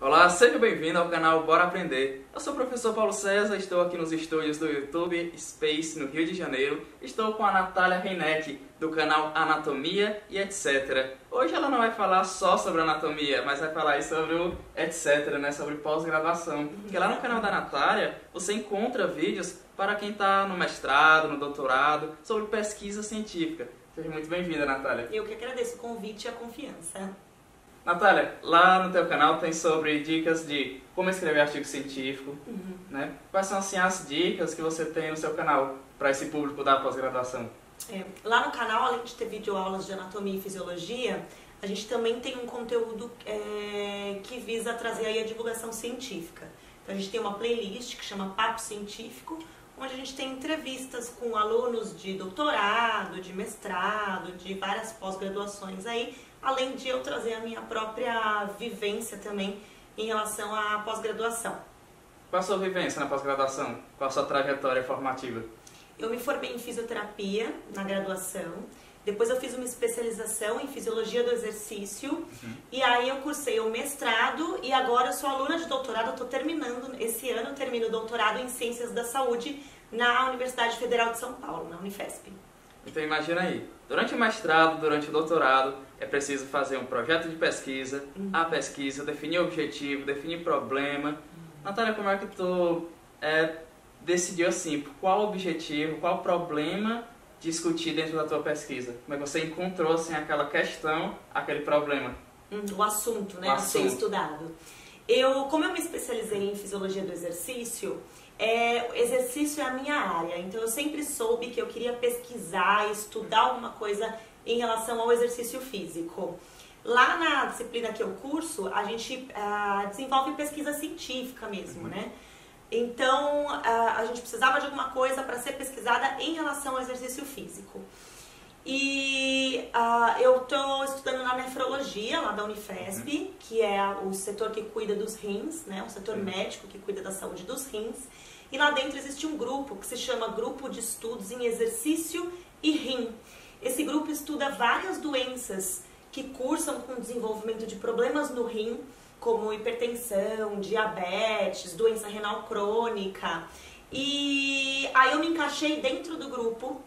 Olá, seja bem-vindo ao canal Bora Aprender. Eu sou o professor Paulo César, estou aqui nos estúdios do YouTube Space, no Rio de Janeiro. Estou com a Natália Reineck, do canal Anatomia e etc. Hoje ela não vai falar só sobre anatomia, mas vai falar aí sobre o etc, né? Sobre pós-graduação. Porque lá no canal da Natália você encontra vídeos para quem está no mestrado, no doutorado, sobre pesquisa científica. Seja muito bem-vinda, Natália. Eu que agradeço o convite e a confiança. Natália, lá no teu canal tem sobre dicas de como escrever artigo científico, né? Quais são assim, as dicas que você tem no seu canal para esse público da pós-graduação? Lá no canal, além de ter videoaulas de anatomia e fisiologia, a gente também tem um conteúdo que visa trazer aí a divulgação científica. Então a gente tem uma playlist que chama Papo Científico, onde a gente tem entrevistas com alunos de doutorado, de mestrado, de várias pós-graduações aí, além de eu trazer a minha própria vivência também em relação à pós-graduação. Qual a sua vivência na pós-graduação? Qual a sua trajetória formativa? Eu me formei em fisioterapia na graduação, depois eu fiz uma especialização em fisiologia do exercício, e aí eu cursei o mestrado e agora eu sou aluna de doutorado, eu estou terminando, esse ano eu termino o doutorado em Ciências da Saúde na Universidade Federal de São Paulo, na Unifesp. Então imagina aí, durante o mestrado, durante o doutorado, é preciso fazer um projeto de pesquisa, a pesquisa, definir objetivo, definir problema. Natália, como é que tu decidiu assim, qual objetivo, qual problema discutir dentro da tua pesquisa? Como é que você encontrou assim, aquela questão, aquele problema? O assunto, né, a ser estudado. Como eu me especializei em fisiologia do exercício, exercício é a minha área, então eu sempre soube que eu queria pesquisar, estudar alguma coisa em relação ao exercício físico. Lá na disciplina que eu curso, a gente desenvolve pesquisa científica mesmo, né? Então, a gente precisava de alguma coisa para ser pesquisada em relação ao exercício físico. E eu estou estudando na nefrologia, lá da Unifesp, que é o setor que cuida dos rins, né? O setor médico que cuida da saúde dos rins. E lá dentro existe um grupo que se chama Grupo de Estudos em Exercício e Rim. Esse grupo estuda várias doenças que cursam com o desenvolvimento de problemas no rim, como hipertensão, diabetes, doença renal crônica. E aí eu me encaixei dentro do grupo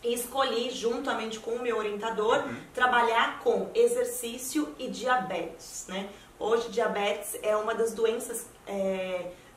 e escolhi, juntamente com o meu orientador, trabalhar com exercício e diabetes, né? Hoje, diabetes é uma das doenças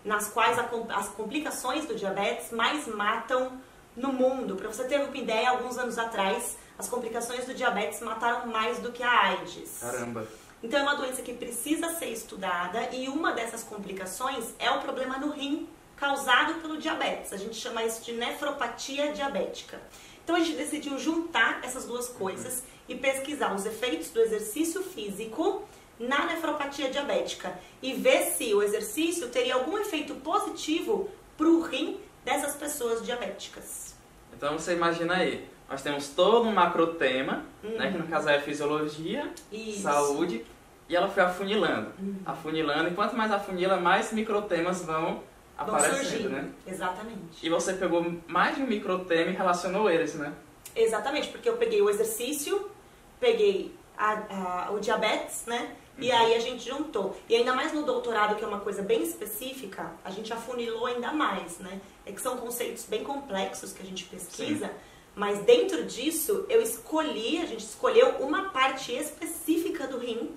nas quais as complicações do diabetes mais matam no mundo. Para você ter uma ideia, alguns anos atrás, as complicações do diabetes mataram mais do que a AIDS. Caramba! Então é uma doença que precisa ser estudada e uma dessas complicações é o problema no rim causado pelo diabetes. A gente chama isso de nefropatia diabética. Então a gente decidiu juntar essas duas coisas e pesquisar os efeitos do exercício físico na nefropatia diabética e ver se o exercício teria algum efeito positivo para o rim dessas pessoas diabéticas. Então você imagina aí, nós temos todo um macrotema, né, que no caso é fisiologia, saúde, e ela foi afunilando, afunilando, e quanto mais afunila, mais microtemas vão aparecendo, surgindo, né? Exatamente. E você pegou mais de um microtema e relacionou eles, né? Exatamente, porque eu peguei o exercício, peguei o diabetes, né? E aí a gente juntou. E ainda mais no doutorado, que é uma coisa bem específica, a gente afunilou ainda mais, né? É que são conceitos bem complexos que a gente pesquisa, mas dentro disso a gente escolheu uma parte específica do rim,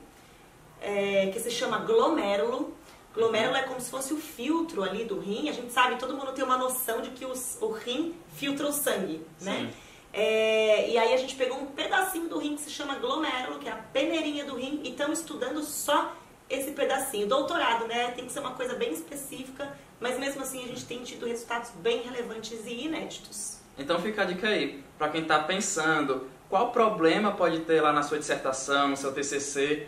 que se chama glomérulo. Glomérulo é como se fosse o filtro ali do rim. A gente sabe, todo mundo tem uma noção de que o rim filtra o sangue, né? E aí a gente pegou um pedacinho do rim que se chama glomérulo, que é a peneirinha do rim, e estamos estudando só esse pedacinho. Doutorado, né? Tem que ser uma coisa bem específica, mas mesmo assim a gente tem tido resultados bem relevantes e inéditos. Então fica a dica aí, para quem está pensando qual problema pode ter lá na sua dissertação, no seu TCC,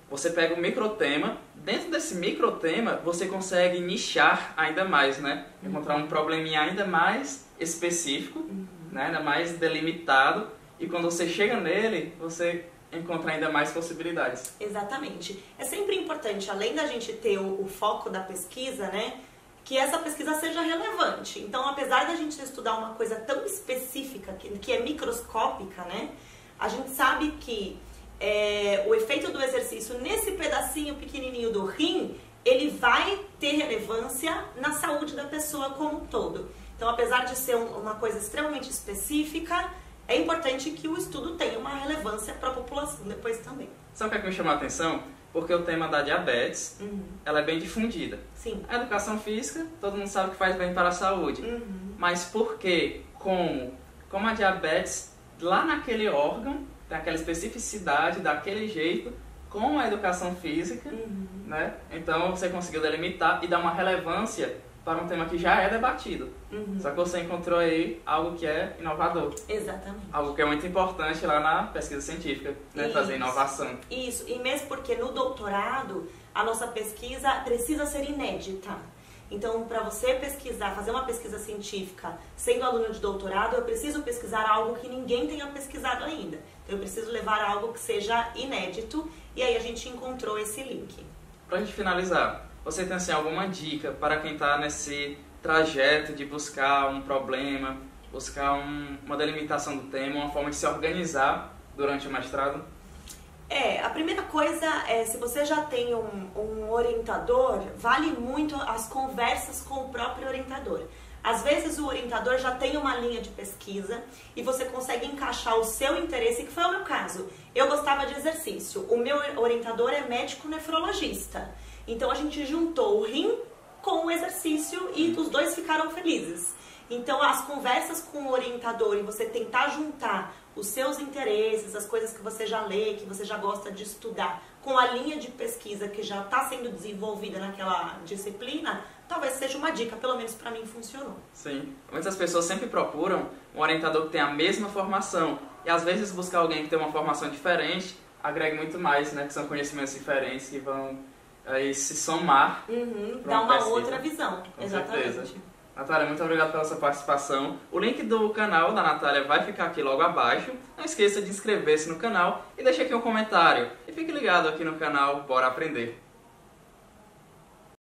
você pega um microtema, dentro desse microtema você consegue nichar ainda mais, né? Encontrar um probleminha ainda mais específico, né? Ainda mais delimitado, e quando você chega nele, você encontra ainda mais possibilidades. Exatamente. É sempre importante, além da gente ter o foco da pesquisa, né? Que essa pesquisa seja relevante. Então, apesar da gente estudar uma coisa tão específica, que é microscópica, né? A gente sabe que o efeito do exercício nesse pedacinho pequenininho do rim, ele vai ter relevância na saúde da pessoa como um todo. Então, apesar de ser uma coisa extremamente específica, é importante que o estudo tenha uma relevância para a população depois também. Sabe o que me chamou a atenção? Porque o tema da diabetes, ela é bem difundida. Sim. A educação física, todo mundo sabe que faz bem para a saúde. Mas por quê? Como a diabetes, lá naquele órgão, tem aquela especificidade, daquele jeito, com a educação física, né? Então você conseguiu delimitar e dar uma relevância para um tema que já é debatido. Só que você encontrou aí algo que é inovador. Exatamente. Algo que é muito importante lá na pesquisa científica, né? Trazer inovação. Isso, e mesmo porque no doutorado, a nossa pesquisa precisa ser inédita. Então, para você pesquisar, fazer uma pesquisa científica, sendo aluno de doutorado, eu preciso pesquisar algo que ninguém tenha pesquisado ainda. Então, eu preciso levar algo que seja inédito, e aí a gente encontrou esse link. Para a gente finalizar, você tem assim, alguma dica para quem está nesse trajeto de buscar um problema, buscar uma delimitação do tema, uma forma de se organizar durante o mestrado? A primeira coisa é, se você já tem um orientador, vale muito as conversas com o próprio orientador. Às vezes o orientador já tem uma linha de pesquisa e você consegue encaixar o seu interesse, que foi o meu caso. Eu gostava de exercício, o meu orientador é médico nefrologista. Então a gente juntou o rim com o exercício e os dois ficaram felizes. Então as conversas com o orientador e você tentar juntar os seus interesses, as coisas que você já lê, que você já gosta de estudar, com a linha de pesquisa que já está sendo desenvolvida naquela disciplina, talvez seja uma dica, pelo menos para mim funcionou. Sim, muitas pessoas sempre procuram um orientador que tem a mesma formação e às vezes buscar alguém que tem uma formação diferente agrega muito mais, né? Que são conhecimentos diferentes que vão aí se somar. Dá uma outra visão, com exatamente. Certeza. Natália, muito obrigado pela sua participação. O link do canal da Natália vai ficar aqui logo abaixo. Não esqueça de inscrever-se no canal e deixe aqui um comentário. E fique ligado aqui no canal Bora Aprender.